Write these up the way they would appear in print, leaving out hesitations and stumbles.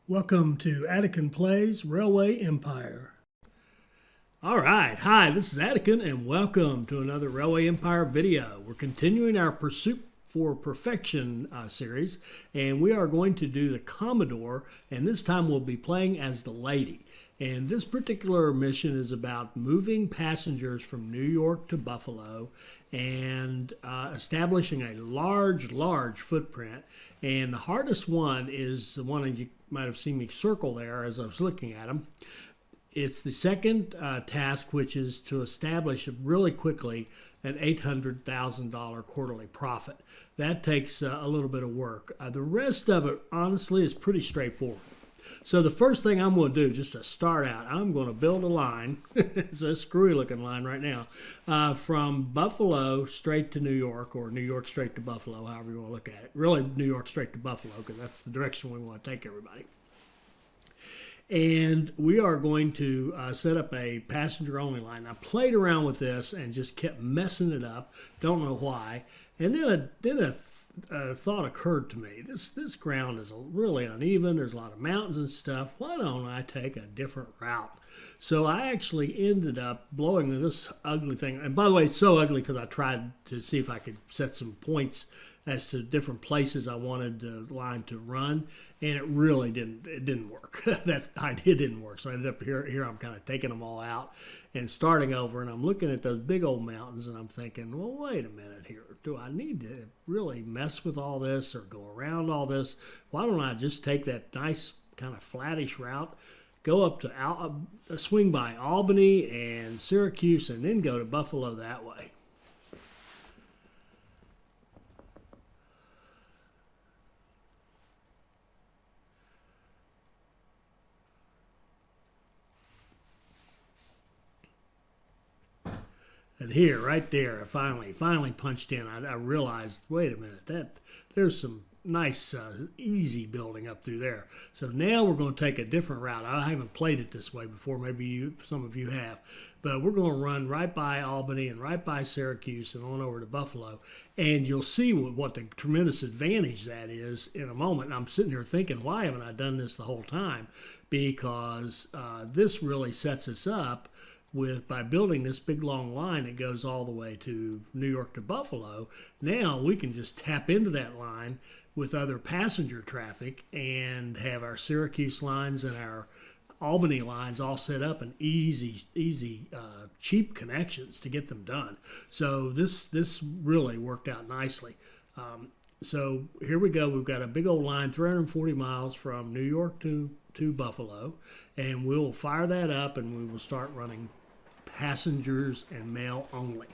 Welcome to Attican Plays Railway Empire. All right, hi, this is Attican and welcome to another Railway Empire video. We're continuing our Pursuit for Perfection series, and we are going to do the Commodore, and this time we'll be playing as the lady. And this particular mission is about moving passengers from New York to Buffalo and establishing a large footprint. And the hardest one is the one that you might have seen me circle there as I was looking at them. It's the second task, which is to establish really quickly an $800,000 quarterly profit. That takes a little bit of work. The rest of it, honestly, is pretty straightforward. So the first thing I'm going to do, just to start out, I'm going to build a line. It's a screwy looking line right now, from Buffalo straight to New York, or New York straight to Buffalo, however you want to look at it. Really, New York straight to Buffalo, because that's the direction we want to take everybody. And we are going to set up a passenger only line. I played around with this and just kept messing it up. Don't know why. And then a thought occurred to me. This ground is really uneven. There's a lot of mountains and stuff. Why don't I take a different route? So I actually ended up blowing this ugly thing. And by the way, it's so ugly because I tried to see if I could set some points as to different places I wanted the line to run, and it really didn't work. That idea didn't work. So I ended up here I'm kind of taking them all out and starting over, and I'm looking at those big old mountains, and I'm thinking, well, wait a minute here. Do I need to really mess with all this or go around all this? Why don't I just take that nice kind of flattish route, go up to swing by Albany and Syracuse, and then go to Buffalo that way? And here, right there, I finally punched in. I realized, wait a minute, there's some nice, easy building up through there. So now we're going to take a different route. I haven't played it this way before. Maybe some of you have. But we're going to run right by Albany and right by Syracuse and on over to Buffalo. And you'll see what the tremendous advantage that is in a moment. And I'm sitting here thinking, why haven't I done this the whole time? Because this really sets us up by building this big long line that goes all the way to New York to Buffalo. Now we can just tap into that line with other passenger traffic and have our Syracuse lines and our Albany lines all set up and easy, cheap connections to get them done. So this really worked out nicely. So here we go. We've got a big old line, 340 miles from New York to Buffalo, and we'll fire that up and we will start running passengers and mail only.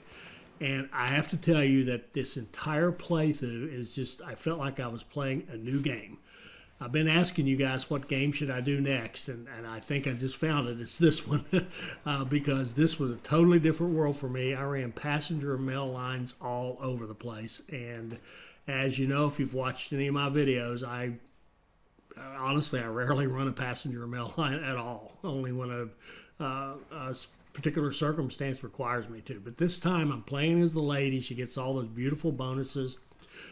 And I have to tell you that this entire playthrough is just, I felt like I was playing a new game. I've been asking you guys what game should I do next, and I think I just found it. It's this one because this was a totally different world for me. I ran passenger and mail lines all over the place, and as you know, if you've watched any of my videos, honestly, I rarely run a passenger mail line at all, only when a particular circumstance requires me to. But this time I'm playing as the lady. She gets all those beautiful bonuses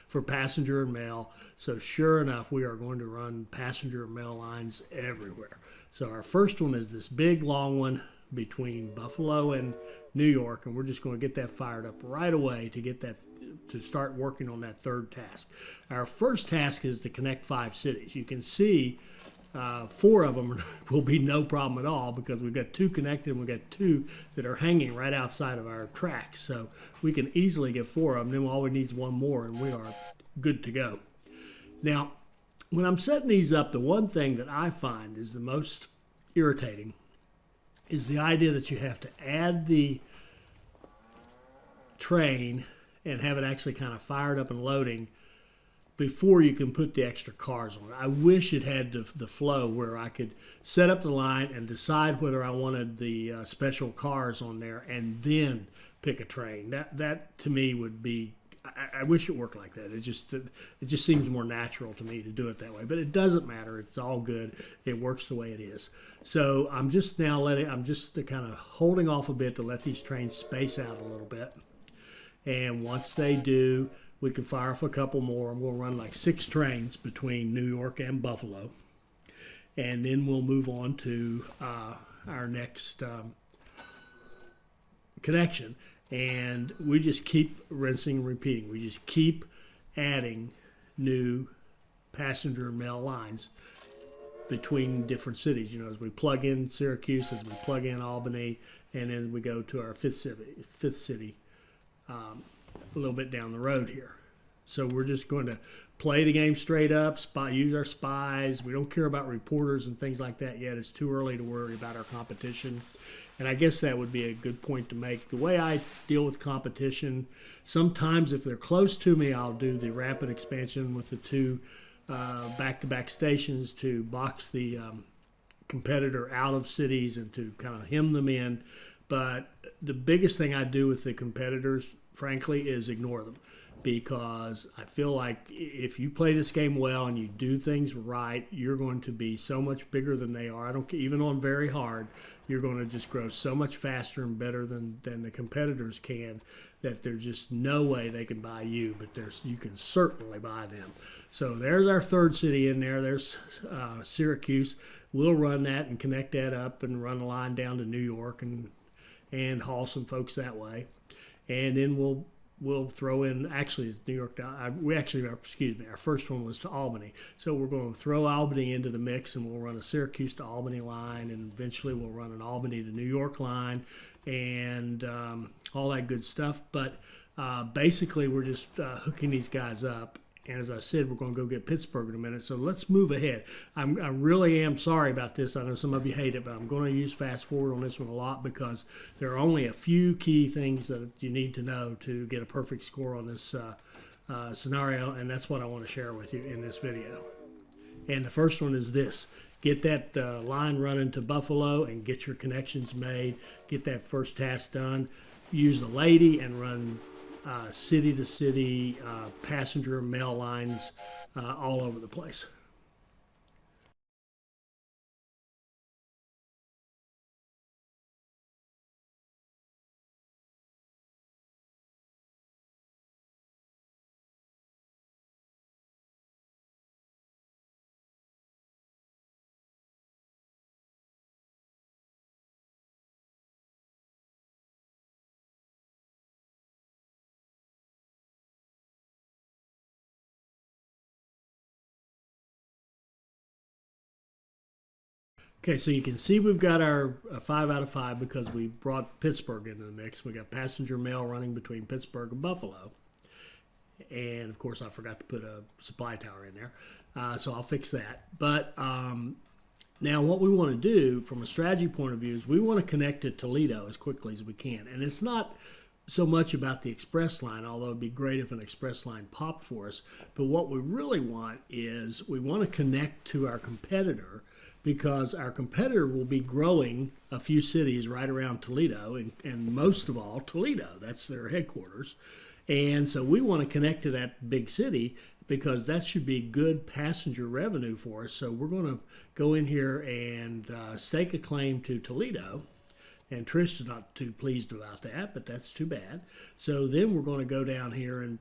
for passenger and mail. So sure enough, we are going to run passenger and mail lines everywhere. So our first one is this big long one between Buffalo and New York, and we're just going to get that fired up right away to start working on that third task. Our first task is to connect 5 cities. You can see 4 of them will be no problem at all because we've got 2 connected and we've got 2 that are hanging right outside of our tracks. So we can easily get 4 of them. Then all we need is 1 more and we are good to go. Now, when I'm setting these up, the one thing that I find is the most irritating is the idea that you have to add the train and have it actually kind of fired up and loading before you can put the extra cars on. I wish it had the flow where I could set up the line and decide whether I wanted the special cars on there and then pick a train. That to me would be, I wish it worked like that. It just seems more natural to me to do it that way. But it doesn't matter. It's all good. It works the way it is. So I'm just kind of holding off a bit to let these trains space out a little bit. And once they do, we can fire off a couple more. I'm going to run like 6 trains between New York and Buffalo. and then we'll move on to our next connection. And we just keep rinsing and repeating. We just keep adding new passenger mail lines between different cities. You know, as we plug in Syracuse, as we plug in Albany, and then we go to our fifth city a little bit down the road here. So we're just going to play the game straight up, use our spies. We don't care about reporters and things like that yet. It's too early to worry about our competition. And I guess that would be a good point to make. The way I deal with competition, sometimes if they're close to me, I'll do the rapid expansion with the two back-to-back stations to box the competitor out of cities and to kind of hem them in. But the biggest thing I do with the competitors, frankly, is ignore them, because I feel like if you play this game well and you do things right, you're going to be so much bigger than they are. I don't even on very hard, you're going to just grow so much faster and better than the competitors can, that there's just no way they can buy you, but you can certainly buy them. So there's our third city in there. There's Syracuse. We'll run that and connect that up and run a line down to New York and haul some folks that way. And then we'll throw in, actually it's New York, our first one was to Albany. So we're going to throw Albany into the mix, and we'll run a Syracuse to Albany line, and eventually we'll run an Albany to New York line, and all that good stuff. But basically we're just hooking these guys up. And as I said, we're going to go get Pittsburgh in a minute. So let's move ahead. I really am sorry about this. I know some of you hate it, but I'm going to use fast forward on this one a lot, because there are only a few key things that you need to know to get a perfect score on this scenario. And that's what I want to share with you in this video. And the first one is this. Get that line running to Buffalo and get your connections made. Get that first task done. Use the lady and run city to city passenger mail lines all over the place. Okay, so you can see we've got our 5 out of 5 because we brought Pittsburgh into the mix. We got passenger mail running between Pittsburgh and Buffalo. And, of course, I forgot to put a supply tower in there. So I'll fix that. But now what we want to do from a strategy point of view is we want to connect to Toledo as quickly as we can. And it's not so much about the express line, although it'd be great if an express line popped for us. But what we really want is we want to connect to our competitor, because our competitor will be growing a few cities right around Toledo, and most of all Toledo. That's their headquarters. And so we want to connect to that big city, because that should be good passenger revenue for us. So we're going to go in here and stake a claim to Toledo. And Trish is not too pleased about that, but that's too bad. So then we're going to go down here and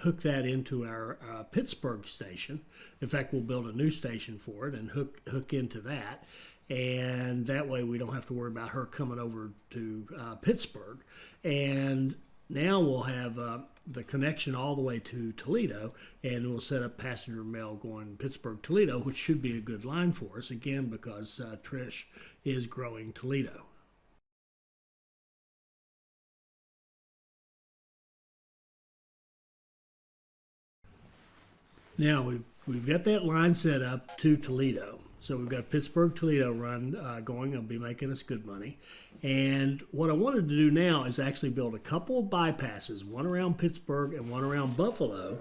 hook that into our Pittsburgh station. In fact, we'll build a new station for it and hook into that. And that way we don't have to worry about her coming over to Pittsburgh. And now we'll have the connection all the way to Toledo, and we'll set up passenger mail going Pittsburgh-Toledo, which should be a good line for us, again, because Trish is growing Toledo. Now we've got that line set up to Toledo. So we've got Pittsburgh-Toledo run going. It'll be making us good money. And what I wanted to do now is actually build a couple of bypasses, one around Pittsburgh and one around Buffalo.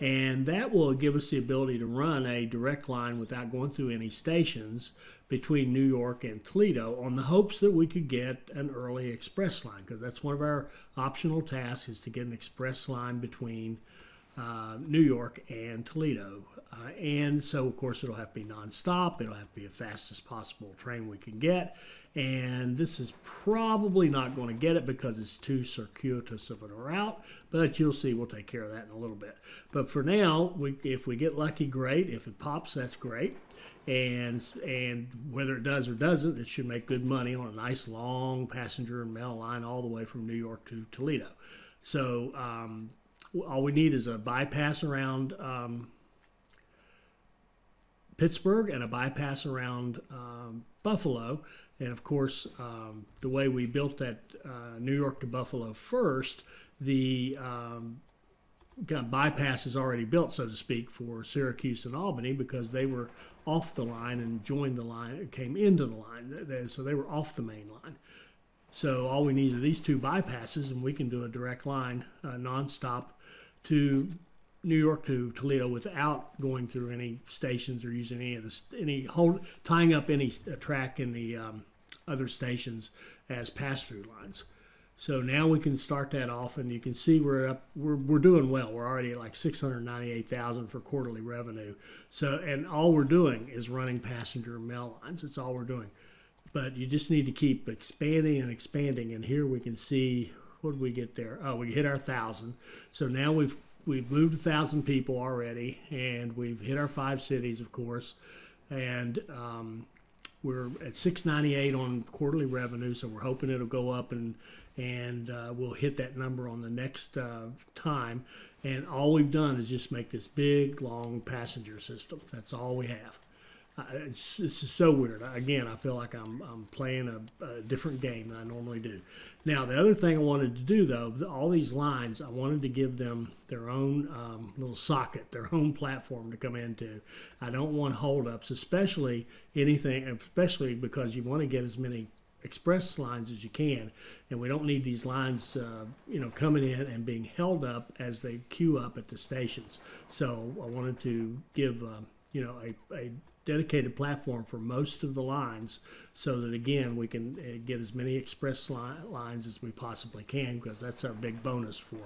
And that will give us the ability to run a direct line without going through any stations between New York and Toledo, on the hopes that we could get an early express line, because that's one of our optional tasks, is to get an express line between New York and Toledo. And so, of course, it'll have to be nonstop. It'll have to be the fastest possible train we can get. And this is probably not going to get it because it's too circuitous of a route. But you'll see, we'll take care of that in a little bit. But for now, if we get lucky, great. If it pops, that's great. And whether it does or doesn't, it should make good money on a nice long passenger and mail line all the way from New York to Toledo. So all we need is a bypass around Pittsburgh and a bypass around Buffalo. And of course, the way we built that New York to Buffalo first, the bypass is already built, so to speak, for Syracuse and Albany because they were off the line and joined the line, came into the line. So they were off the main line. So all we need are these two bypasses, and we can do a direct line nonstop to New York to Toledo without going through any stations or using tying up any track in the other stations as pass-through lines. So now we can start that off, and you can see we're doing well. We're already at like 698,000 for quarterly revenue. So, and all we're doing is running passenger and mail lines. That's all we're doing. But you just need to keep expanding and expanding. And here we can see, what did we get there? Oh, we hit our 1,000. So now we've moved 1,000 people already, and we've hit our 5 cities, of course. And we're at 698 on quarterly revenue, so we're hoping it'll go up, and we'll hit that number on the next time. And all we've done is just make this big, long passenger system. That's all we have. This is so weird. Again, I feel like I'm playing a different game than I normally do. Now, the other thing I wanted to do, though, all these lines, I wanted to give them their own little socket, their own platform to come into. I don't want holdups, especially because you want to get as many express lines as you can, and we don't need these lines, coming in and being held up as they queue up at the stations. So I wanted to give, a dedicated platform for most of the lines, so that again we can get as many express lines as we possibly can, because that's our big bonus for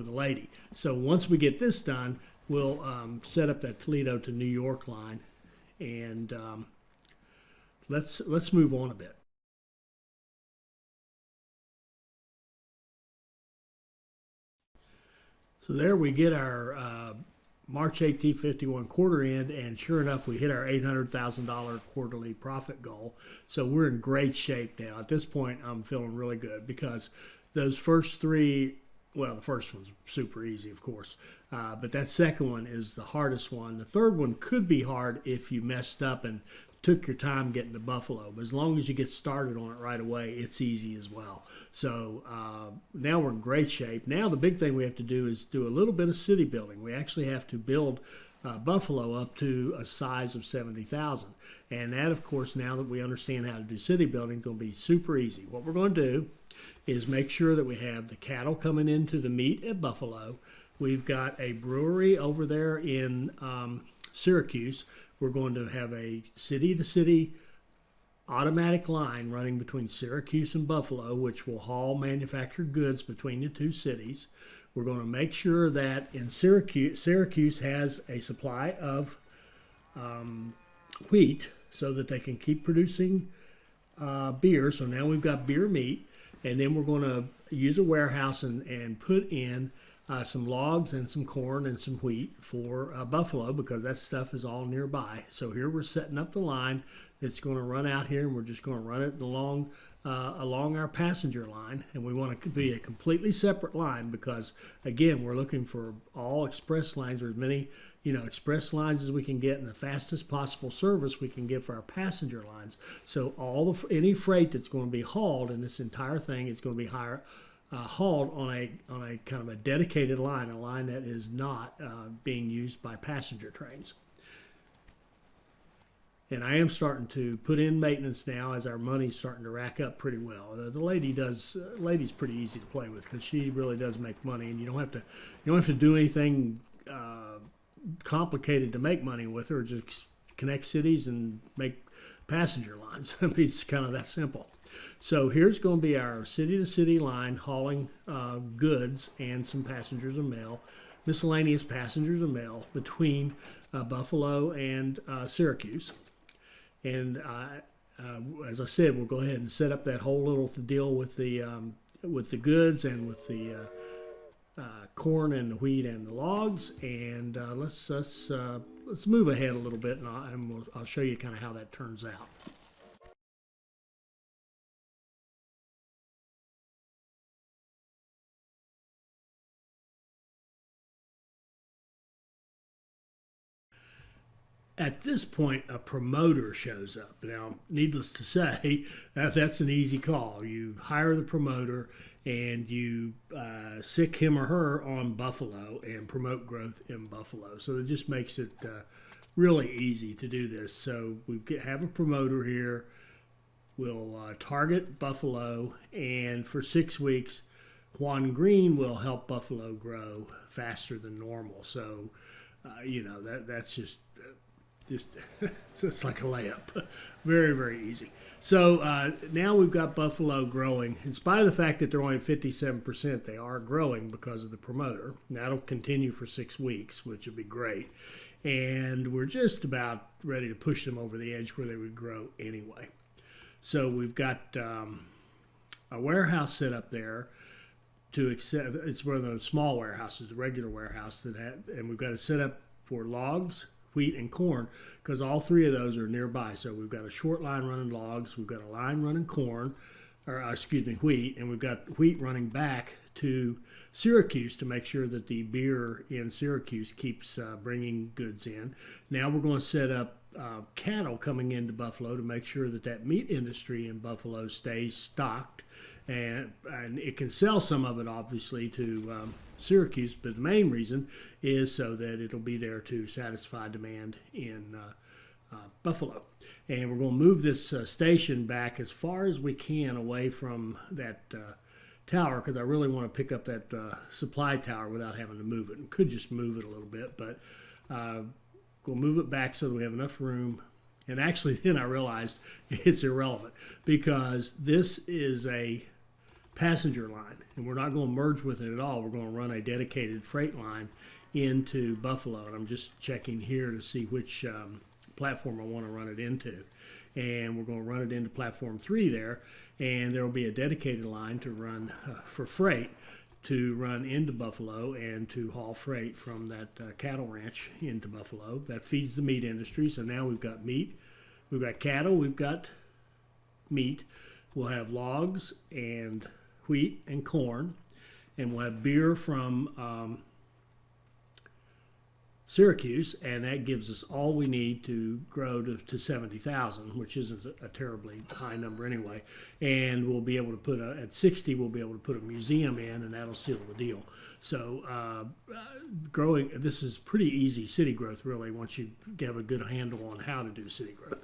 the lady. So once we get this done, we'll set up that Toledo to New York line, and let's move on a bit. So there we get our March 1851 quarter end, and sure enough, we hit our $800,000 quarterly profit goal. So we're in great shape now. At this point, I'm feeling really good because those first three, well, the first one's super easy, of course, but that second one is the hardest one. The third one could be hard if you messed up and took your time getting to Buffalo, but as long as you get started on it right away, it's easy as well. So now we're in great shape. Now the big thing we have to do is do a little bit of city building. We actually have to build Buffalo up to a size of 70,000. And that, of course, now that we understand how to do city building, is going to be super easy. What we're going to do is make sure that we have the cattle coming into the meat at Buffalo. We've got a brewery over there in Syracuse. We're going to have a city-to-city automatic line running between Syracuse and Buffalo, which will haul manufactured goods between the two cities. We're going to make sure that in Syracuse has a supply of wheat so that they can keep producing beer. So now we've got beer meat, and then we're going to use a warehouse and put in some logs and some corn and some wheat for Buffalo, because that stuff is all nearby. So here we're setting up the line that's going to run out here, and we're just going to run it along our passenger line. And we want it to be a completely separate line because, again, we're looking for all express lines, or as many express lines as we can get, in the fastest possible service we can get for our passenger lines. So any freight that's going to be hauled in this entire thing is going to be hauled on a kind of a dedicated line, a line that is not being used by passenger trains. And I am starting to put in maintenance now as our money's starting to rack up pretty well. The lady's pretty easy to play with because she really does make money, and you don't have to do anything complicated to make money with her. Just connect cities and make passenger lines. It's kind of that simple. So here's going to be our city-to-city line hauling goods and some passengers and mail, miscellaneous passengers and mail between Buffalo and Syracuse. And as I said, we'll go ahead and set up that whole little deal with the goods and with the corn and the wheat and the logs. And let's move ahead a little bit, and I'll show you kind of how that turns out. At this point, a promoter shows up. Now, needless to say, that's an easy call. You hire the promoter and you sick him or her on Buffalo and promote growth in Buffalo. So it just makes it really easy to do this. So we have a promoter here. We'll target Buffalo, and for 6 weeks, Juan Green will help Buffalo grow faster than normal. So, that's just it's like a layup. Very, very easy. So now we've got Buffalo growing. In spite of the fact that they're only at 57%, they are growing because of the promoter. Now, that'll continue for 6 weeks, which would be great. And we're just about ready to push them over the edge where they would grow anyway. So we've got a warehouse set up there to accept. It's one of those small warehouses, the regular warehouse and we've got it set up for logs, wheat, and corn, because all three of those are nearby. So we've got a short line running logs, we've got a line running wheat, and we've got wheat running back to Syracuse to make sure that the beer in Syracuse keeps bringing goods in. Now we're going to set up cattle coming into Buffalo to make sure that meat industry in Buffalo stays stocked, and it can sell some of it obviously to Syracuse, but the main reason is so that it'll be there to satisfy demand in Buffalo. And we're going to move this station back as far as we can away from that tower, because I really want to pick up that supply tower without having to move it. And could just move it a little bit, but we'll move it back so that we have enough room. And actually then I realized it's irrelevant, because this is a passenger line, and we're not going to merge with it at all. We're going to run a dedicated freight line into Buffalo, and I'm just checking here to see which platform I want to run it into. And we're going to run it into platform 3 there, and there will be a dedicated line to run for freight to run into Buffalo and to haul freight from that cattle ranch into Buffalo. That feeds the meat industry. So now we've got meat, we've got cattle, we've got meat. We'll have logs and wheat and corn, and we'll have beer from Syracuse, and that gives us all we need to grow to 70,000, which isn't a terribly high number anyway. And we'll be able to put at 60, we'll be able to put a museum in, and that'll seal the deal. So growing, this is pretty easy city growth, really, once you have a good handle on how to do city growth.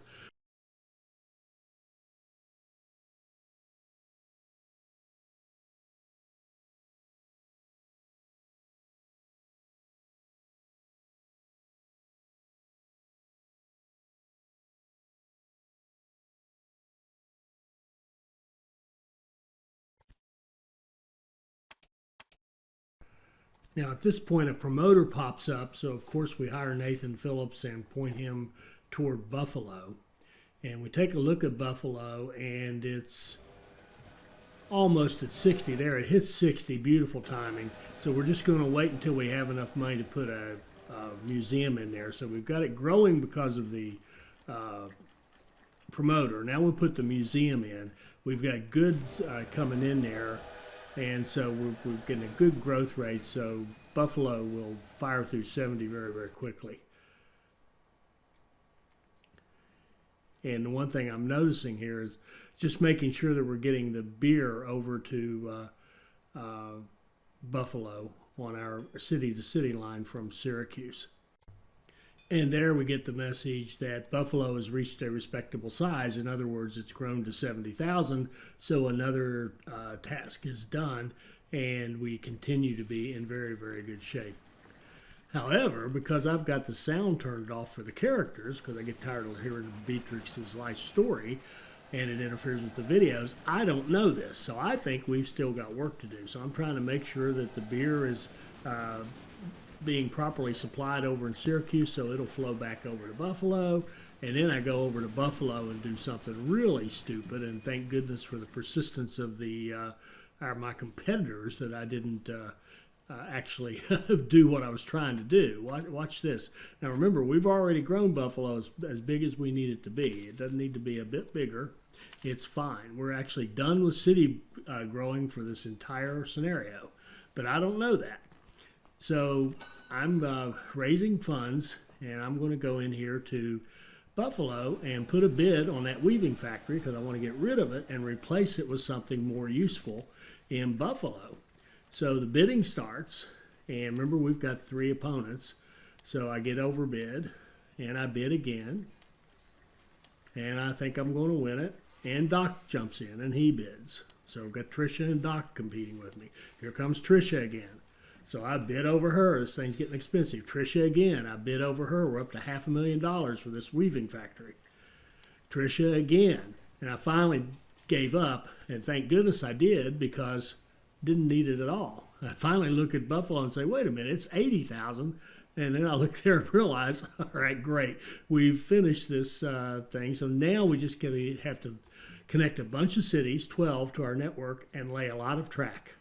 Now, at this point, a promoter pops up, so of course we hire Nathan Phillips and point him toward Buffalo. And we take a look at Buffalo, and it's almost at 60 there. It hits 60, beautiful timing. So we're just going to wait until we have enough money to put a museum in there. So we've got it growing because of the promoter. Now we'll put the museum in. We've got goods coming in there. And so we're getting a good growth rate, so Buffalo will fire through 70 very, very quickly. And the one thing I'm noticing here is just making sure that we're getting the beer over to Buffalo on our city-to-city line from Syracuse. And there we get the message that Buffalo has reached a respectable size. In other words, it's grown to 70,000, so another task is done, and we continue to be in very, very good shape. However, because I've got the sound turned off for the characters, because I get tired of hearing Beatrix's life story, and it interferes with the videos. I don't know this, so I think we've still got work to do. So I'm trying to make sure that the beer is being properly supplied over in Syracuse, so it'll flow back over to Buffalo. And then I go over to Buffalo and do something really stupid, and thank goodness for the persistence of my competitors that I didn't actually do what I was trying to do. Watch this. Now remember, we've already grown Buffalo as big as we need it to be. It doesn't need to be a bit bigger. It's fine. We're actually done with city growing for this entire scenario, but I don't know that. So I'm raising funds, and I'm going to go in here to Buffalo and put a bid on that weaving factory because I want to get rid of it and replace it with something more useful in Buffalo. So the bidding starts, and remember, we've got 3 opponents. So I get overbid, and I bid again, and I think I'm going to win it. And Doc jumps in, and he bids. So I've got Tricia and Doc competing with me. Here comes Tricia again. So I bid over her. This thing's getting expensive. Tricia again. I bid over her. We're up to $500,000 for this weaving factory. Tricia again. And I finally gave up, and thank goodness I did, because didn't need it at all. I finally look at Buffalo and say, wait a minute, it's $80,000. And then I look there and realize, all right, great. We've finished this thing. So now we just have to connect a bunch of cities, 12, to our network and lay a lot of track.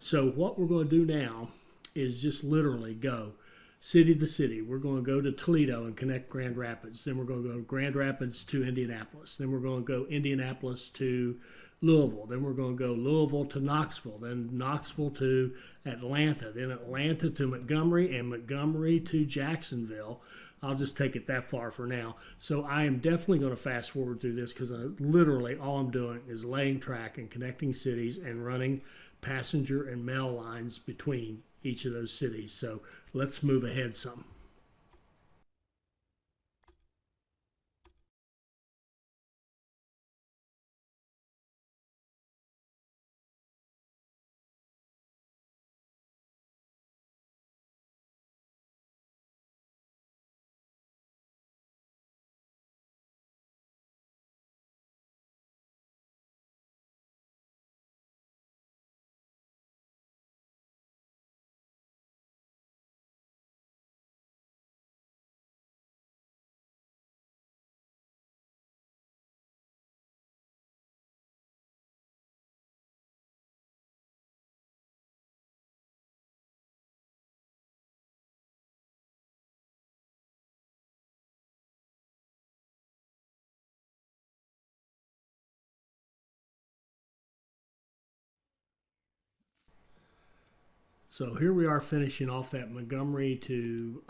So what we're going to do now is just literally go city to city. We're going to go to Toledo and connect Grand Rapids. Then we're going to go Grand Rapids to Indianapolis. Then we're going to go Indianapolis to Louisville. Then we're going to go Louisville to Knoxville. Then Knoxville to Atlanta. Then Atlanta to Montgomery, and Montgomery to Jacksonville. I'll just take it that far for now. So I am definitely going to fast forward through this because literally all I'm doing is laying track and connecting cities and running passenger and mail lines between each of those cities. So let's move ahead some. So here we are finishing off that Montgomery to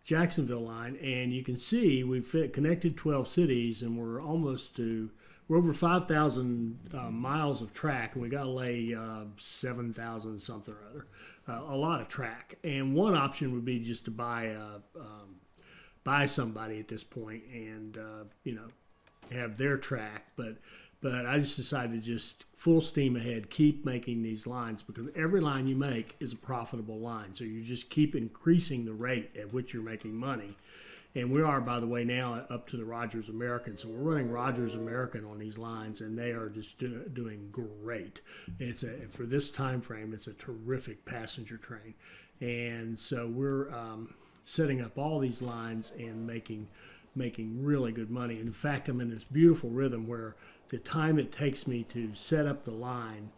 Jacksonville line, and you can see we've connected 12 cities, and we're over 5,000 miles of track, and we got to lay 7,000 something or other, a lot of track. And one option would be just to buy somebody at this point and have their track, but I just decided to just full steam ahead, keep making these lines, because every line you make is a profitable line. So you just keep increasing the rate at which you're making money. And we are, by the way, now up to the Rogers American. So we're running Rogers American on these lines, and they are just doing great. For this time frame, it's a terrific passenger train. And so we're setting up all these lines and making really good money. In fact, I'm in this beautiful rhythm where the time it takes me to set up the line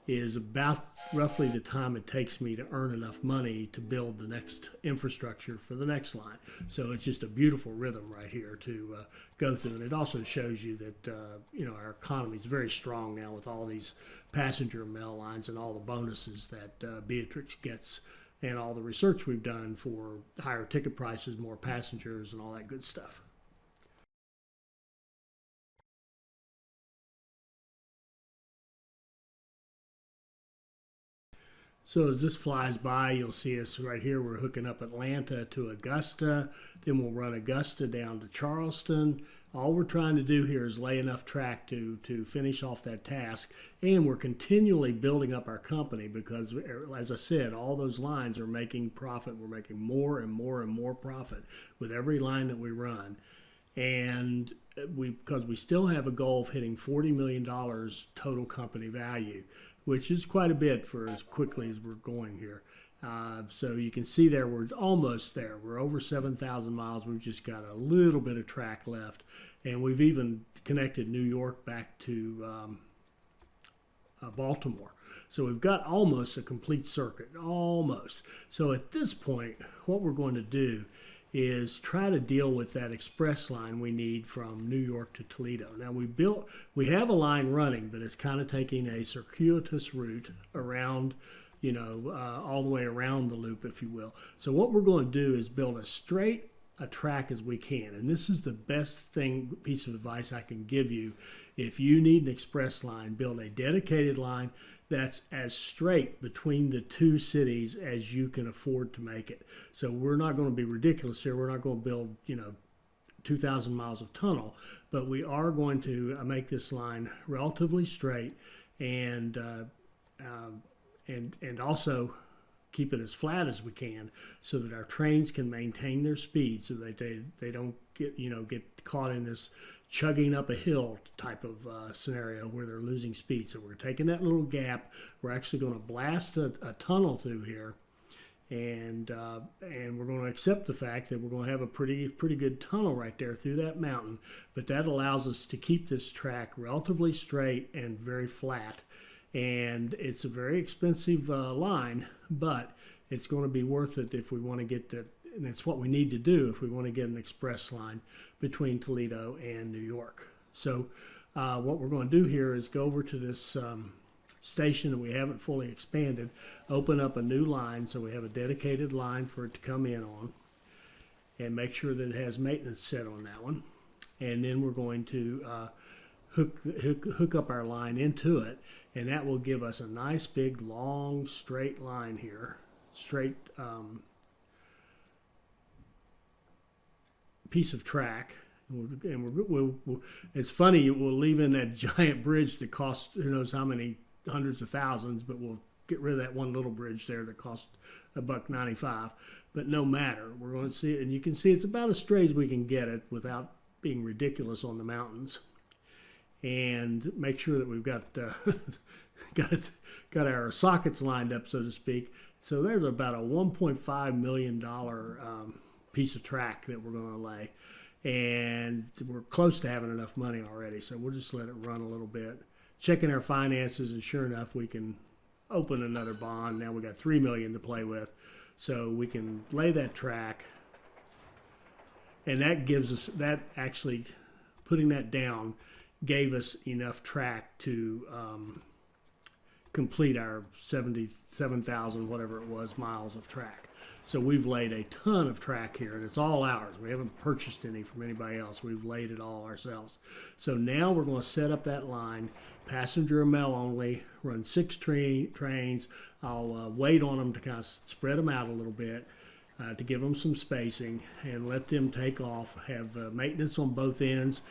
is about roughly the time it takes me to earn enough money to build the next infrastructure for the next line. So it's just a beautiful rhythm right here to go through. And it also shows you that our economy is very strong now with all these passenger mail lines and all the bonuses that Beatrix gets, and all the research we've done for higher ticket prices, more passengers, and all that good stuff. So as this flies by, you'll see us right here. We're hooking up Atlanta to Augusta. Then we'll run Augusta down to Charleston. All we're trying to do here is lay enough track to finish off that task. And we're continually building up our company because, as I said, all those lines are making profit. We're making more and more and more profit with every line that we run. and because we still have a goal of hitting $40 million total company value, which is quite a bit for as quickly as we're going here. So you can see there we're almost there. We're over 7,000 miles. We've just got a little bit of track left, and we've even connected New York back to Baltimore. So we've got almost a complete circuit, almost. So at this point, what we're going to do is try to deal with that express line we need from New York to Toledo. Now we have a line running, but it's kind of taking a circuitous route around, all the way around the loop, if you will. So what we're going to do is build as straight a track as we can. And this is the best piece of advice I can give you. If you need an express line, build a dedicated line that's as straight between the two cities as you can afford to make it. So we're not going to be ridiculous here. We're not going to build, 2,000 miles of tunnel, but we are going to make this line relatively straight and also keep it as flat as we can so that our trains can maintain their speed so that they don't get caught in this chugging up a hill type of scenario where they're losing speed. So we're taking that little gap. We're actually going to blast a tunnel through here, and we're going to accept the fact that we're going to have a pretty good tunnel right there through that mountain. But that allows us to keep this track relatively straight and very flat. And it's a very expensive line, but it's going to be worth it if we want to get that. And it's what we need to do if we want to get an express line between Toledo and New York. So what we're going to do here is go over to this station that we haven't fully expanded, open up a new line so we have a dedicated line for it to come in on, and make sure that it has maintenance set on that one. And then we're going to hook up our line into it, and that will give us a nice big long straight line here, straight piece of track. And it's funny, we'll leave in that giant bridge that costs who knows how many hundreds of thousands, but we'll get rid of that one little bridge there that cost $1.95. But no matter, we're going to see it, and you can see it's about as straight as we can get it without being ridiculous on the mountains. And make sure that we've got got our sockets lined up, so to speak. So there's about a $1.5 million piece of track that we're going to lay, and we're close to having enough money already. So we'll just let it run a little bit, checking our finances, and sure enough, we can open another bond. Now we got $3 million to play with, so we can lay that track, and that gives us actually putting that down gave us enough track to complete our 77,000 whatever it was miles of track. So we've laid a ton of track here, and it's all ours. We haven't purchased any from anybody else. We've laid it all ourselves. So now we're going to set up that line, passenger and mail only, run 6 trains. I'll wait on them to kind of spread them out a little bit to give them some spacing and let them take off, have maintenance on both ends.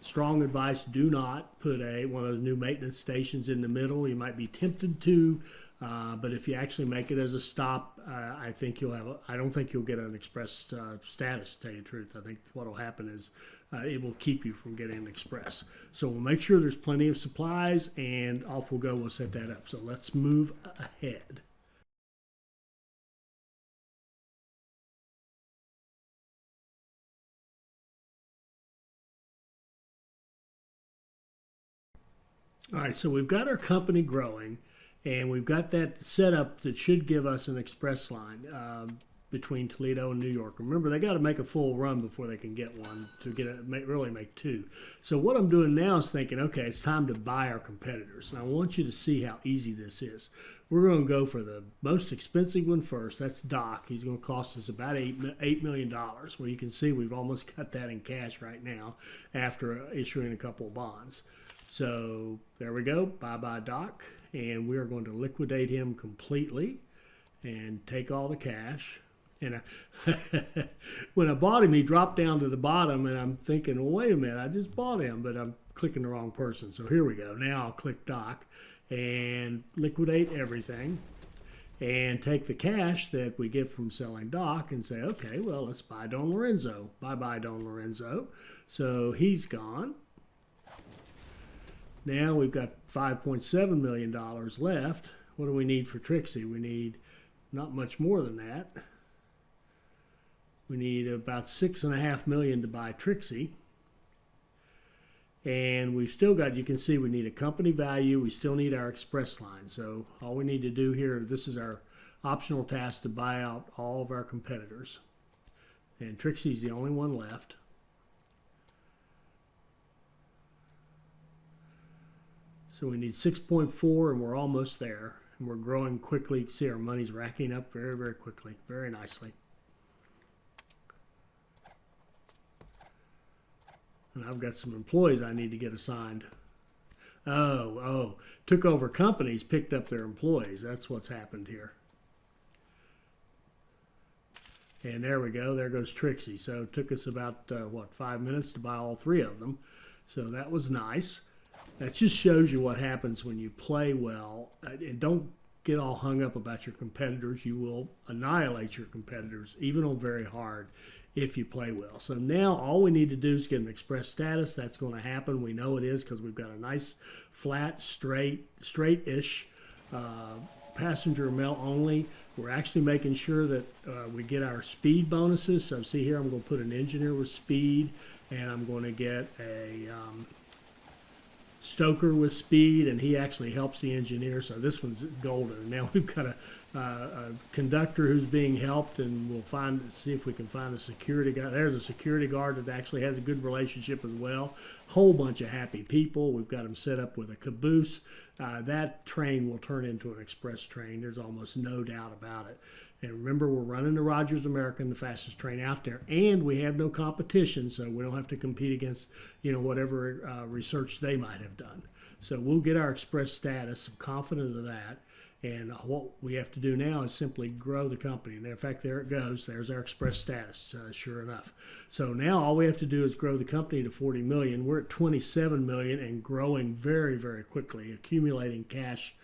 Strong advice, do not put one of those new maintenance stations in the middle. You might be tempted to, but if you actually make it as a stop, I don't think you'll get an express status, to tell you the truth. I think what will happen is it will keep you from getting an express. So we'll make sure there's plenty of supplies, and off we'll go. We'll set that up. So let's move ahead. All right, so we've got our company growing, and we've got that set up that should give us an express line between Toledo and New York. Remember, they got to make a full run before they can get one to really make 2. So what I'm doing now is thinking, okay, it's time to buy our competitors. And I want you to see how easy this is. We're going to go for the most expensive one first. That's Doc. He's going to cost us about $8 million. Well, you can see we've almost got that in cash right now after issuing a couple of bonds. So there we go, bye-bye Doc, and we are going to liquidate him completely and take all the cash. And when I bought him, he dropped down to the bottom, and I'm thinking, well, wait a minute, I just bought him, but I'm clicking the wrong person. So here we go. Now I'll click Doc and liquidate everything. and take the cash that we get from selling Doc and say, okay, well, let's buy Don Lorenzo. Bye-bye, Don Lorenzo. So he's gone. Now we've got $5.7 million left. What do we need for Trixie? We need not much more than that. We need about $6.5 million to buy Trixie. And we've still got, you can see we need a company value. We still need our express line. So all we need to do here, this is our optional task to buy out all of our competitors. And Trixie's the only one left. So we need 6.4 and we're almost there. And we're growing quickly. You can see our money's racking up very, very quickly, very nicely. And I've got some employees I need to get assigned. Took over companies, picked up their employees. That's what's happened here. And there we go. There goes Trixie. So it took us about, 5 minutes to buy all 3 of them. So that was nice. That just shows you what happens when you play well. And don't get all hung up about your competitors. You will annihilate your competitors, even on very hard, if you play well. So now all we need to do is get an express status. That's going to happen. We know it is because we've got a nice, flat, straight-ish passenger mail only. We're actually making sure that we get our speed bonuses. So see here, I'm going to put an engineer with speed, and I'm going to get a stoker with speed, and he actually helps the engineer. So this one's golden. Now we've got a conductor who's being helped, and we'll see if we can find a security guard. There's a security guard that actually has a good relationship as well. Whole bunch of happy people. We've got them set up with a caboose. That train will turn into an express train. There's almost no doubt about it. And remember, we're running the Rogers American, the fastest train out there, and we have no competition, so we don't have to compete against, whatever research they might have done. So we'll get our express status. I'm confident of that. And what we have to do now is simply grow the company. And in fact, there it goes. There's our express status, sure enough. So now all we have to do is grow the company to 40 million. We're at 27 million and growing very, very quickly, accumulating cash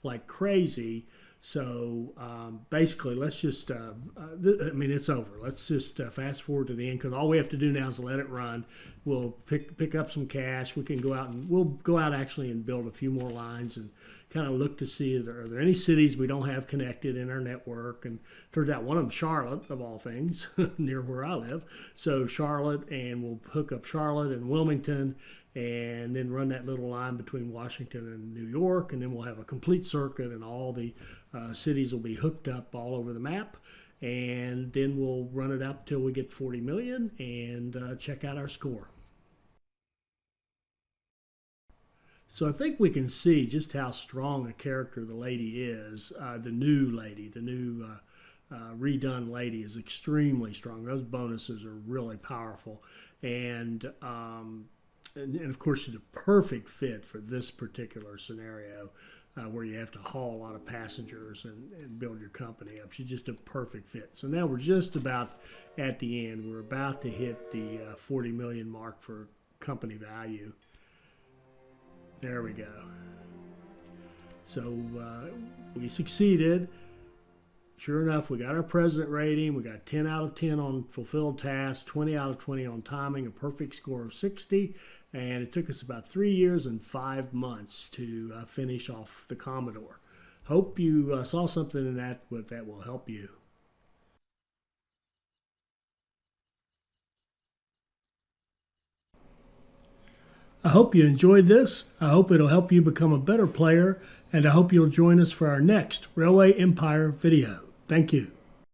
like crazy. So basically, let's just, it's over. Let's just fast forward to the end, because all we have to do now is let it run. We'll pick up some cash. We can go out and we'll go out actually and build a few more lines and kind of look to see, are there any cities we don't have connected in our network? And turns out one of them, Charlotte, of all things, near where I live. So Charlotte, and we'll hook up Charlotte and Wilmington, and then run that little line between Washington and New York, and then we'll have a complete circuit, and all the cities will be hooked up all over the map, and then we'll run it up till we get 40 million and check out our score. So I think we can see just how strong a character the lady is. The new lady, the new redone lady is extremely strong. Those bonuses are really powerful, and of course she's a perfect fit for this particular scenario where you have to haul a lot of passengers and build your company up. She's just a perfect fit. So now we're just about at the end. We're about to hit the 40 million mark for company value. There we go. So we succeeded. Sure enough, we got our president rating. We got 10 out of 10 on fulfilled tasks, 20 out of 20 on timing, a perfect score of 60. And it took us about 3 years and 5 months to finish off the Commodore. Hope you saw something in that will help you. I hope you enjoyed this. I hope it'll help you become a better player, and I hope you'll join us for our next Railway Empire video. Thank you.